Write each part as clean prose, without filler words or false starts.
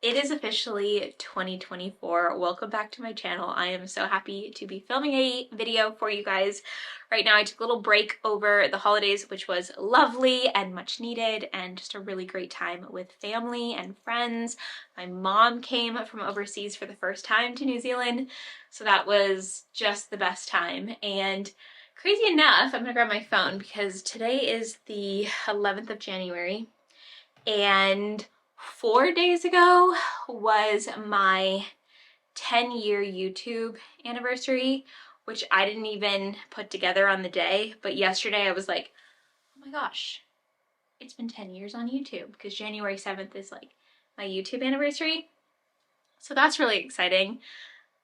It is officially 2024. Welcome back to my channel. I am so happy to be filming a video for you guys right now. I took a little break over the holidays, which was lovely and much needed, and just a really great time with family and friends. My mom came from overseas for the first time to New Zealand, so that was just the best time. And crazy enough, I'm gonna grab my phone because today is the 11th of January, and 4 days ago was my 10-year YouTube anniversary, which I didn't even put together on the day, but yesterday I was like, oh my gosh, it's been 10 years on YouTube, because January 7th is like my YouTube anniversary. So that's really exciting.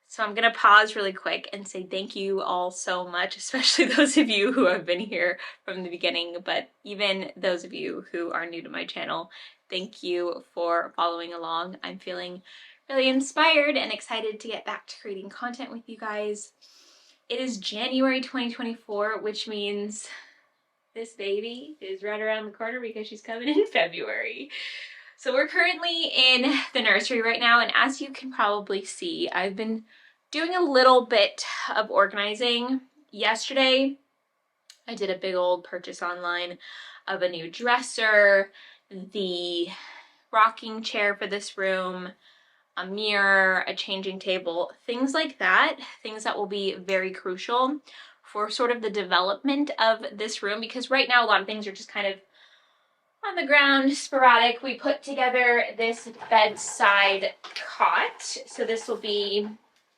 So I'm gonna pause really quick and say thank you all so much, especially those of you who have been here from the beginning, but even those of you who are new to my channel, thank you for following along. I'm feeling really inspired and excited to get back to creating content with you guys. It is January 2024, which means this baby is right around the corner because she's coming in February. So we're currently in the nursery right now, and as you can probably see, I've been doing a little bit of organizing. Yesterday, I did a big old purchase online of a new dresser, the rocking chair for this room, a mirror, a changing table, things like that, things that will be very crucial for sort of the development of this room, because right now a lot of things are just kind of on the ground, sporadic. We put together this bedside cot, so this will be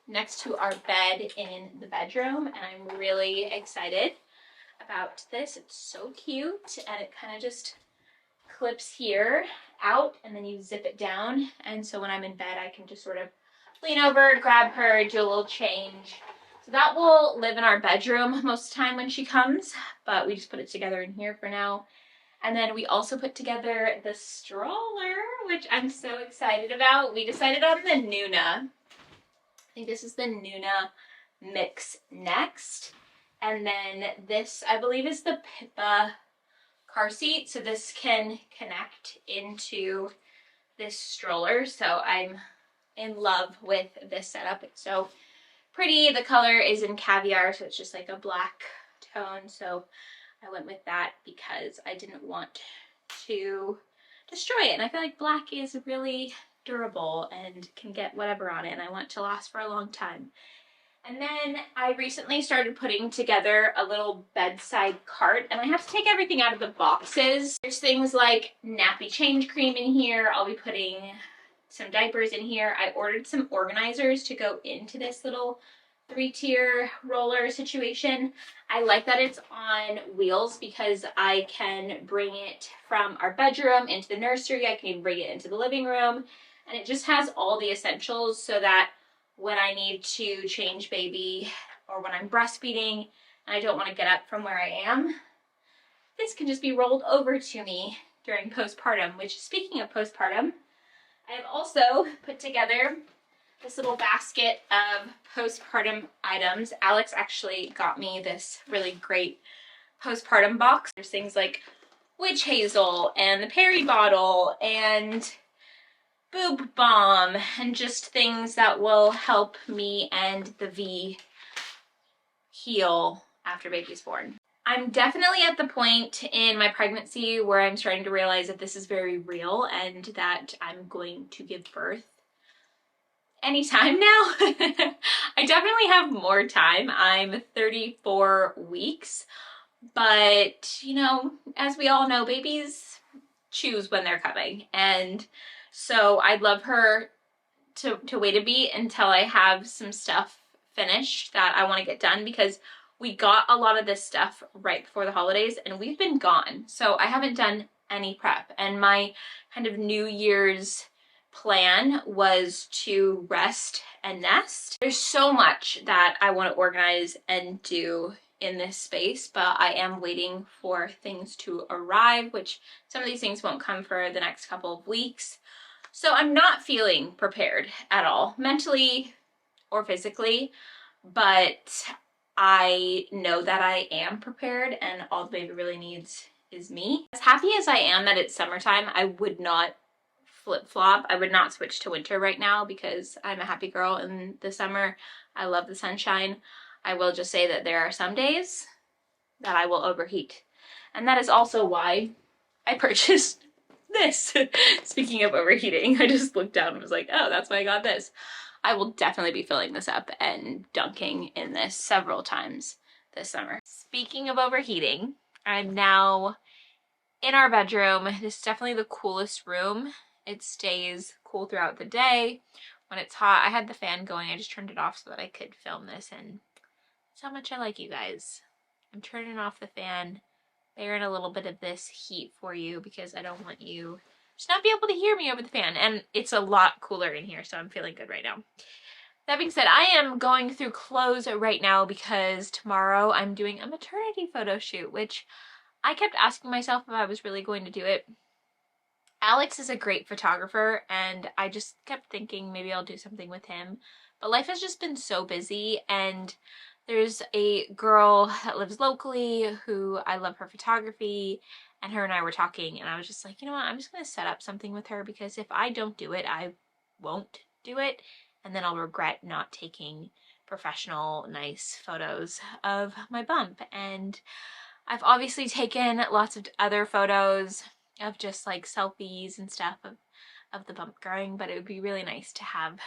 next to our bed in the bedroom, and I'm really excited about this. It's so cute, and it kind of just clips here out, and then you zip it down, and so when I'm in bed I can just sort of lean over, grab her, do a little change. So that will live in our bedroom most of the time when she comes, but we just put it together in here for now. And then we also put together the stroller, which I'm so excited about. We decided on the Nuna. I think this is the Nuna Mix Next. And then this, I believe, is the Pippa car seat. So this can connect into this stroller. So I'm in love with this setup. It's so pretty. The color is in caviar, so it's just like a black tone. So I went with that because I didn't want to destroy it. And I feel like black is really durable and can get whatever on it, and I want it to last for a long time. And then I recently started putting together a little bedside cart, and I have to take everything out of the boxes. There's things like nappy change cream in here. I'll be putting some diapers in here. I ordered some organizers to go into this little 3-tier roller situation. I like that it's on wheels because I can bring it from our bedroom into the nursery. I can even bring it into the living room, and it just has all the essentials so that when I need to change baby or when I'm breastfeeding and I don't want to get up from where I am, this can just be rolled over to me during postpartum, which, speaking of postpartum, I have also put together this little basket of postpartum items. Alex actually got me this really great postpartum box. There's things like witch hazel and the Perry bottle and boob balm and just things that will help me and the V heal after baby's born. I'm definitely at the point in my pregnancy where I'm starting to realize that this is very real and that I'm going to give birth anytime now. I definitely have more time. I'm 34 weeks, but you know, as we all know, babies choose when they're coming, and so I'd love her to wait a beat until I have some stuff finished that I want to get done, because we got a lot of this stuff right before the holidays and we've been gone, so I haven't done any prep. And my kind of New Year's plan was to rest and nest. There's so much that I want to organize and do in this space, but I am waiting for things to arrive, which some of these things won't come for the next couple of weeks. So I'm not feeling prepared at all, mentally or physically, but I know that I am prepared, and all the baby really needs is me. As happy as I am that it's summertime, I would not flip-flop. I would not switch to winter right now because I'm a happy girl in the summer. I love the sunshine. I will just say that there are some days that I will overheat. And that is also why I purchased this. Speaking of overheating, I just looked down and was like, oh, that's why I got this. I will definitely be filling this up and dunking in this several times this summer. Speaking of overheating, I'm now in our bedroom. This is definitely the coolest room. It stays cool throughout the day. When it's hot, I had the fan going. I just turned it off so that I could film this, and that's how much I like you guys. I'm turning off the fan, bearing a little bit of this heat for you because I don't want you to not be able to hear me over the fan. And it's a lot cooler in here, so I'm feeling good right now. That being said, I am going through clothes right now because tomorrow I'm doing a maternity photo shoot, which I kept asking myself if I was really going to do it. Alex is a great photographer, and I just kept thinking maybe I'll do something with him. But life has just been so busy, and there's a girl that lives locally who I love her photography, and her and I were talking, and I was just like, you know what, I'm just going to set up something with her because if I don't do it, I won't do it, and then I'll regret not taking professional, nice photos of my bump. And I've obviously taken lots of other photos of just like selfies and stuff of the bump growing, but it would be really nice to have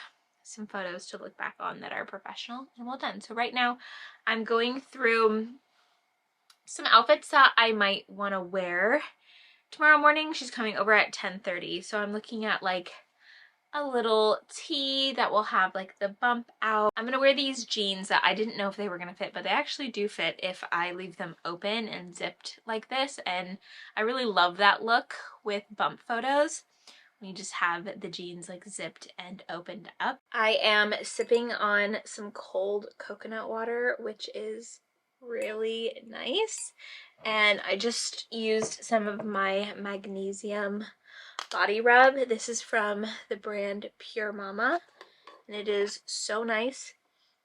some photos to look back on that are professional and well done. So right now I'm going through some outfits that I might want to wear tomorrow morning. She's coming over at 10:30, so I'm looking at like a little tee that will have like the bump out. I'm gonna wear these jeans that I didn't know if they were gonna fit, but they actually do fit if I leave them open and zipped like this, and I really love that look with bump photos when you just have the jeans like zipped and opened up. I am sipping on some cold coconut water, which is really nice, and I just used some of my magnesium body rub. This is from the brand Pure Mama, and it is so nice.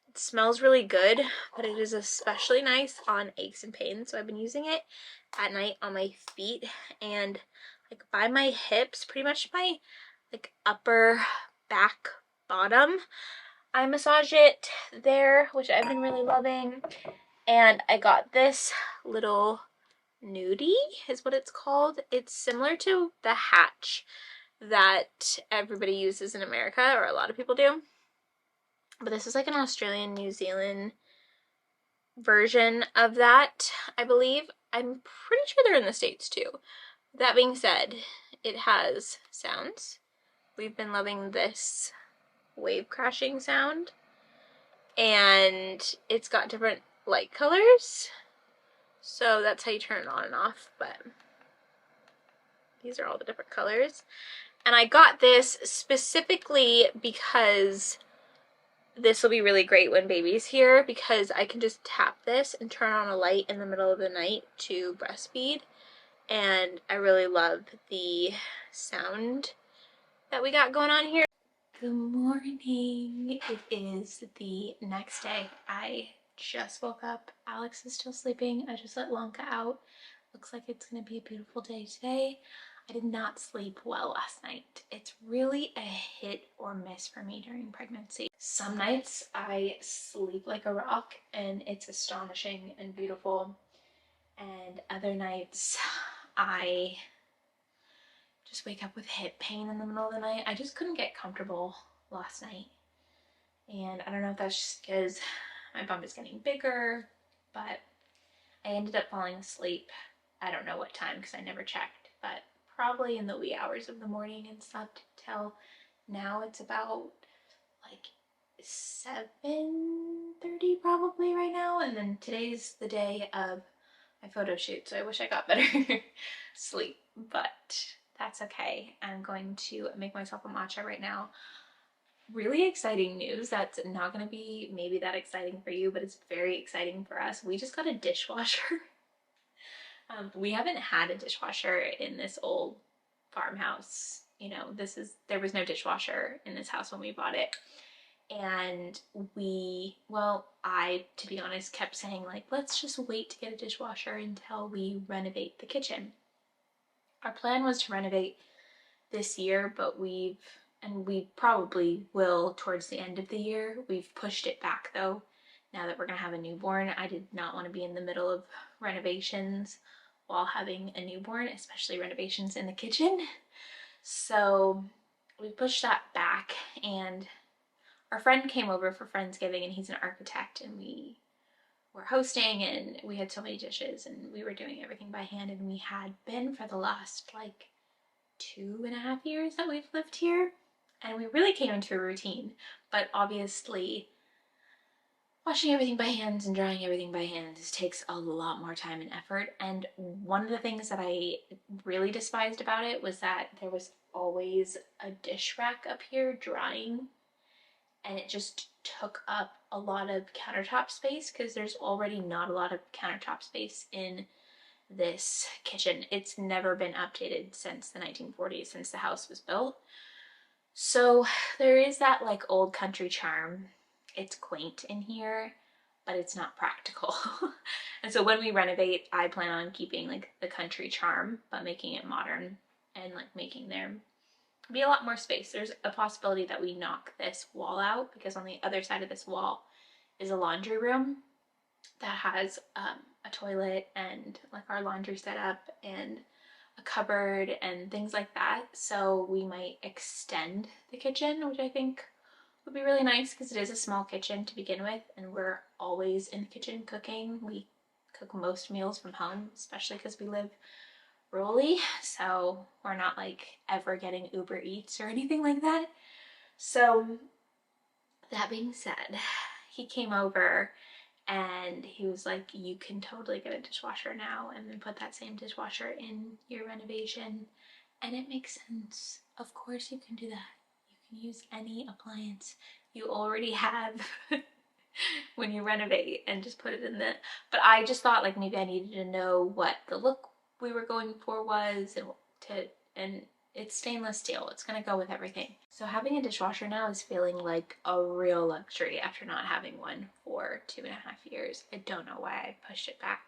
It smells really good, but it is especially nice on aches and pains. So I've been using it at night on my feet and like by my hips, pretty much my like upper back bottom. I massage it there, which I've been really loving. And I got this little nudie is what it's called. It's similar to the Hatch that everybody uses in America, or a lot of people do, but this is like an Australian, New Zealand version of that, I believe. I'm pretty sure they're in the States too. That being said, it has sounds. We've been loving this wave crashing sound, and it's got different light colors, so that's how you turn it on and off, but these are all the different colors. And I got this specifically because this will be really great when baby's here, because I can just tap this and turn on a light in the middle of the night to breastfeed. And I really love the sound that we got going on here. Good morning. It is the next day. I just woke up. Alex is still sleeping. I just let Lanka out. Looks like it's going to be a beautiful day today. I did not sleep well last night. It's really a hit or miss for me during pregnancy. Some nights I sleep like a rock and it's astonishing and beautiful. And other nights I just wake up with hip pain in the middle of the night. I just couldn't get comfortable last night. And I don't know if that's just because my bump is getting bigger, but I ended up falling asleep. I don't know what time because I never checked, but probably in the wee hours of the morning and slept till now. It's about like 7:30 probably right now, and then today's the day of my photo shoot, so I wish I got better sleep, but that's okay. I'm going to make myself a matcha right now. Really exciting news that's not going to be maybe that exciting for you, but it's very exciting for us. We just got a dishwasher. We haven't had a dishwasher in this old farmhouse. You know, there was no dishwasher in this house when we bought it. And I, to be honest, kept saying like, let's just wait to get a dishwasher until we renovate the kitchen. Our plan was to renovate this year, but we probably will towards the end of the year. We've pushed it back though, now that we're gonna have a newborn. I did not want to be in the middle of renovations while having a newborn, especially renovations in the kitchen. So we pushed that back, and our friend came over for Friendsgiving, and he's an architect, and we were hosting, and we had so many dishes, and we were doing everything by hand, and we had been for the last like 2.5 years that we've lived here, and we really came into a routine. But obviously washing everything by hands and drying everything by hands takes a lot more time and effort. And one of the things that I really despised about it was that there was always a dish rack up here drying, and it just took up a lot of countertop space because there's already not a lot of countertop space in this kitchen. It's never been updated since the 1940s, since the house was built. So there is that like old country charm. It's quaint in here, but it's not practical. And so when we renovate, I plan on keeping like the country charm, but making it modern, and like making there be a lot more space. There's a possibility that we knock this wall out, because on the other side of this wall is a laundry room that has a toilet and like our laundry setup and a cupboard and things like that. So we might extend the kitchen, which I think would be really nice because it is a small kitchen to begin with, and we're always in the kitchen cooking. We cook most meals from home, especially because we live rurally, so we're not like ever getting Uber Eats or anything like that. So that being said, he came over and he was like, you can totally get a dishwasher now and then put that same dishwasher in your renovation. And it makes sense. Of course you can do that. You can use any appliance you already have when you renovate and just put it in the, but I just thought like maybe I needed to know what the look we were going for was, and it's stainless steel. It's gonna go with everything. So having a dishwasher now is feeling like a real luxury after not having one for 2.5 years. I don't know why I pushed it back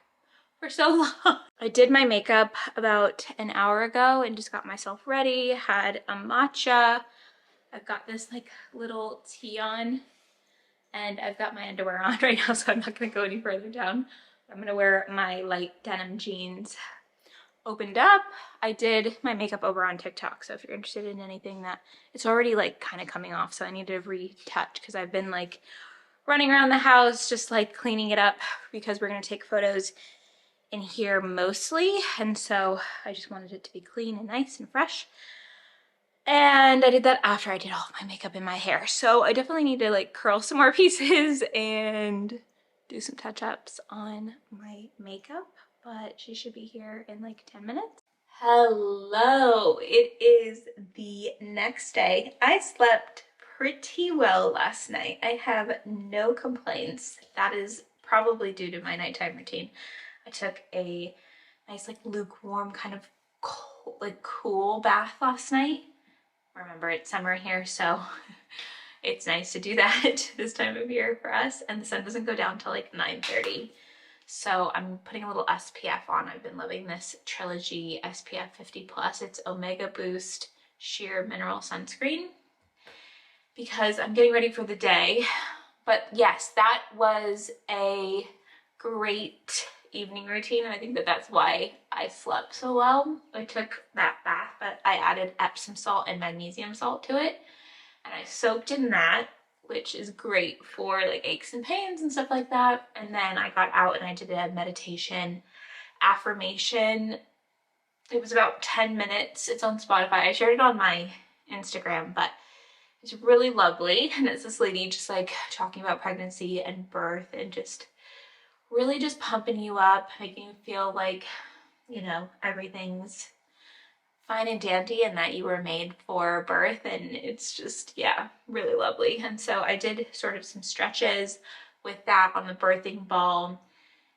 for so long. I did my makeup about an hour ago and just got myself ready, had a matcha. I've got this like little tea on, and I've got my underwear on right now, so I'm not gonna go any further down. I'm gonna wear my light denim jeans. Opened up. I did my makeup over on TikTok, so if you're interested in anything, that it's already like kind of coming off, so I need to retouch because I've been like running around the house just like cleaning it up because we're gonna take photos in here mostly, and so I just wanted it to be clean and nice and fresh. And I did that after I did all of my makeup in my hair, so I definitely need to like curl some more pieces and do some touch-ups on my makeup. But she should be here in like 10 minutes. Hello, it is the next day. I slept pretty well last night. I have no complaints. That is probably due to my nighttime routine. I took a nice like lukewarm kind of cool bath last night. Remember, it's summer here, so it's nice to do that this time of year for us, and the sun doesn't go down till like 9:30. So I'm putting a little SPF on. I've been loving this Trilogy SPF 50+. It's Omega Boost Sheer Mineral Sunscreen because I'm getting ready for the day. But yes, that was a great evening routine, and I think that that's why I slept so well. I took that bath, but I added Epsom salt and magnesium salt to it, and I soaked in that, which is great for like aches and pains and stuff like that. And then I got out and I did a meditation affirmation. It was about 10 minutes. It's on Spotify. I shared it on my Instagram, but it's really lovely. And it's this lady just like talking about pregnancy and birth and just really just pumping you up, making you feel like, you know, everything's fine and dandy and that you were made for birth. And it's just, yeah, really lovely. And so I did sort of some stretches with that on the birthing ball,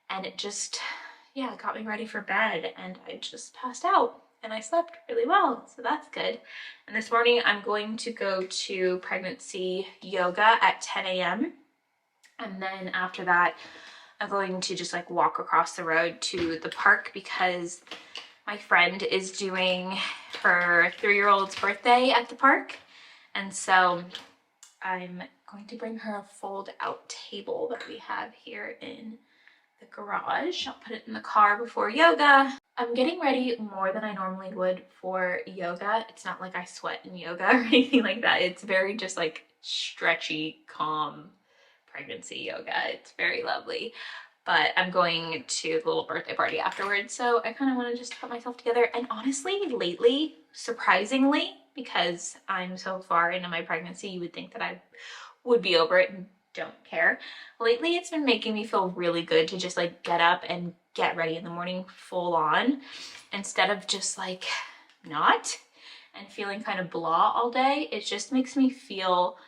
and it just, yeah, got me ready for bed, and I just passed out and I slept really well, so that's good. And this morning I'm going to go to pregnancy yoga at 10 a.m. and then after that I'm going to just like walk across the road to the park because my friend is doing her 3-year-old's birthday at the park. And so I'm going to bring her a fold out table that we have here in the garage. I'll put it in the car before yoga. I'm getting ready more than I normally would for yoga. It's not like I sweat in yoga or anything like that. It's very just like stretchy, calm pregnancy yoga. It's very lovely. But I'm going to the little birthday party afterwards, so I kind of want to just put myself together. And honestly, lately, surprisingly, because I'm so far into my pregnancy, you would think that I would be over it and don't care. Lately, it's been making me feel really good to just like get up and get ready in the morning full on, instead of just like not and feeling kind of blah all day. It just makes me feel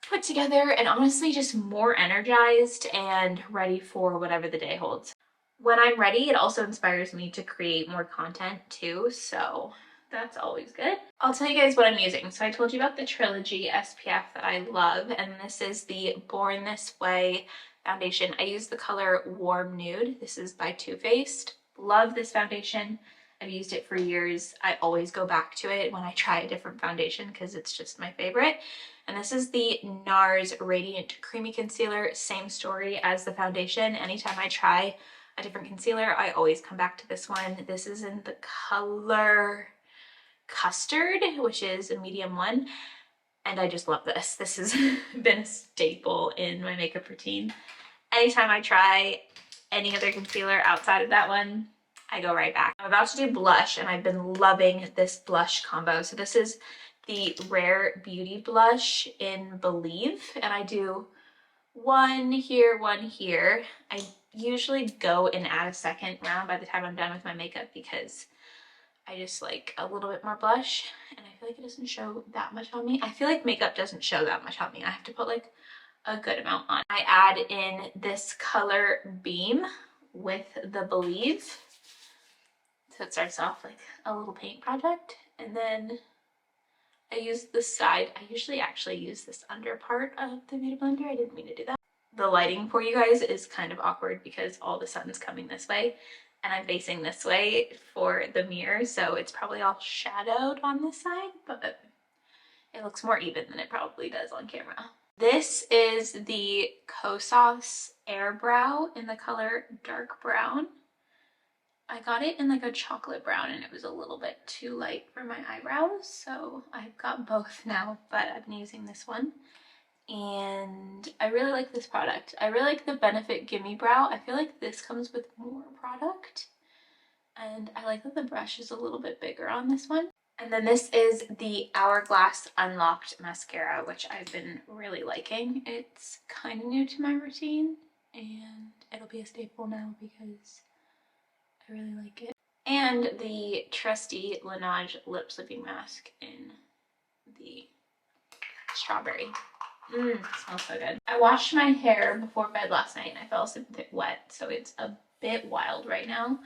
put together and honestly just more energized and ready for whatever the day holds. When I'm ready, it also inspires me to create more content too, so that's always good. I'll tell you guys what I'm using. So I told you about the Trilogy SPF that I love, and this is the Born This Way foundation. I use the color Warm Nude. This is by Too Faced. Love this foundation. I've used it for years. I always go back to it when I try a different foundation because it's just my favorite. And this is the NARS Radiant Creamy Concealer. Same story as the foundation. Anytime I try a different concealer, I always come back to this one. This is in the color Custard, which is a medium one. And I just love this. This has been a staple in my makeup routine. Anytime I try any other concealer outside of that one, I go right back. I'm about to do blush, and I've been loving this blush combo. So this is the Rare Beauty blush in Believe, and I do one here, one here. I usually go and add a second round by the time I'm done with my makeup because I just like a little bit more blush, and I feel like it doesn't show that much on me. I feel like makeup doesn't show that much on me. I have to put like a good amount on. I add in this color Beam with the Believe. So it starts off like a little paint project, and then I use the side. I usually actually use this under part of the Beauty Blender. I didn't mean to do that. The lighting for you guys is kind of awkward because all the sun's coming this way and I'm facing this way for the mirror, so it's probably all shadowed on this side, but it looks more even than it probably does on camera. This is the Kosas Air Brow in the color Dark Brown. I got it in like a chocolate brown and it was a little bit too light for my eyebrows, so I've got both now, but I've been using this one. And I really like this product. I really like the Benefit Gimme Brow. I feel like this comes with more product. And I like that the brush is a little bit bigger on this one. And then this is the Hourglass Unlocked Mascara, which I've been really liking. It's kind of new to my routine and it'll be a staple now because I really like it. And the trusty Laneige Lip Sleeping Mask in the Strawberry. It smells so good. I washed my hair before bed last night and I fell asleep with it wet, so it's a bit wild right now.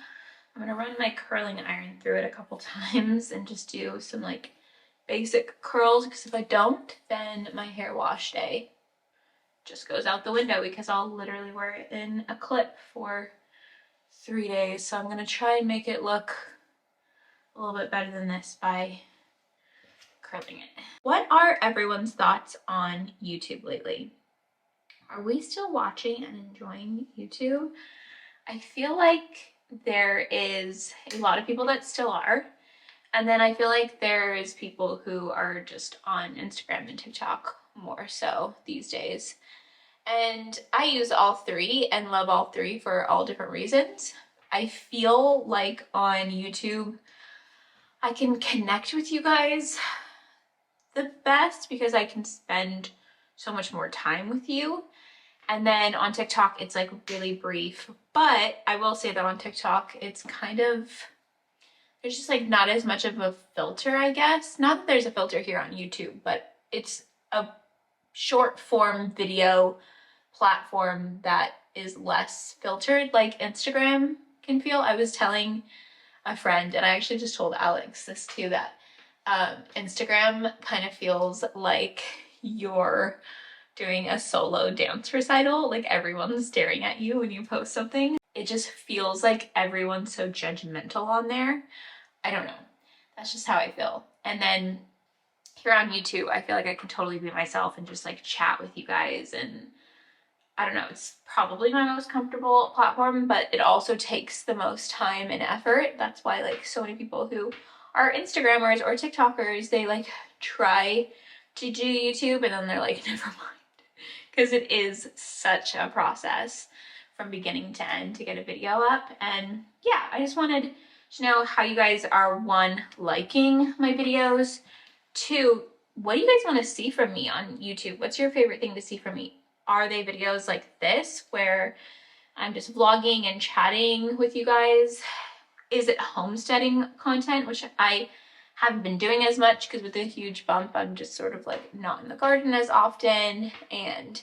I'm gonna run my curling iron through it a couple times and just do some like basic curls, because if I don't, then my hair wash day just goes out the window because I'll literally wear it in a clip for 3 days. So I'm gonna try and make it look a little bit better than this by curling it. What are everyone's thoughts on YouTube lately? Are we still watching and enjoying YouTube? I feel like there is a lot of people that still are, and then I feel like there's people who are just on Instagram and TikTok more so these days. And I use all three and love all three for all different reasons. I feel like on YouTube I can connect with you guys the best because I can spend so much more time with you. And then on TikTok, it's like really brief. But I will say that on TikTok, it's kind of, there's just like not as much of a filter, I guess. Not that there's a filter here on YouTube, but it's a short form video platform that is less filtered like Instagram can feel. I was telling a friend, and I actually just told Alex this too, that Instagram kind of feels like you're doing a solo dance recital, like everyone's staring at you when you post something. It just feels like everyone's so judgmental on there. I don't know. That's just how I feel. And then here on YouTube, I feel like I can totally be myself and just like chat with you guys. And I don't know, it's probably my most comfortable platform, but it also takes the most time and effort. That's why like so many people who are Instagrammers or TikTokers, they like try to do YouTube and then they're like, never mind. Because it is such a process from beginning to end to get a video up. And yeah, I just wanted to know how you guys are, one, liking my videos, two, what do you guys want to see from me on YouTube? What's your favorite thing to see from me? Are they videos like this where I'm just vlogging and chatting with you guys? Is it homesteading content, which I haven't been doing as much because with a huge bump, I'm just sort of like not in the garden as often and,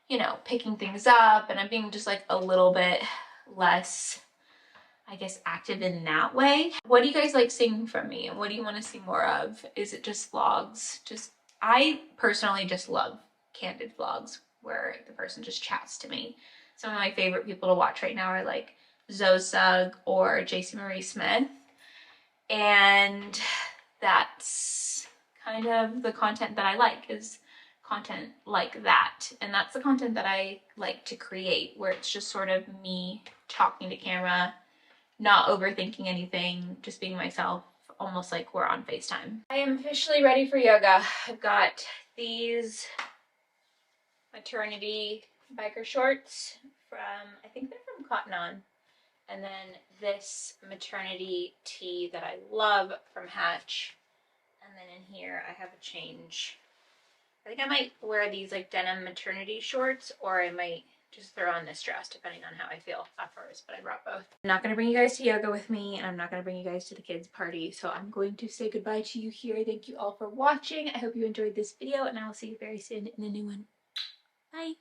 you know, picking things up, and I'm being just like a little bit less, I guess, active in that way. What do you guys like seeing from me? And what do you want to see more of? Is it just vlogs? I personally just love candid vlogs where the person just chats to me. Some of my favorite people to watch right now are like Zoe Sugg or JC Marie Smith. And that's kind of the content that I like, is content like that. And that's the content that I like to create, where it's just sort of me talking to camera, not overthinking anything, just being myself, almost like we're on FaceTime. I am officially ready for yoga. I've got these Maternity biker shorts from, I think they're from Cotton On. And then this maternity tee that I love from Hatch. And then in here I have a change. I think I might wear these like denim maternity shorts, or I might just throw on this dress depending on how I feel afterwards, but I brought both. I'm not going to bring you guys to yoga with me, and I'm not going to bring you guys to the kids' party, so I'm going to say goodbye to you here. Thank you all for watching. I hope you enjoyed this video, and I will see you very soon in a new one. Bye!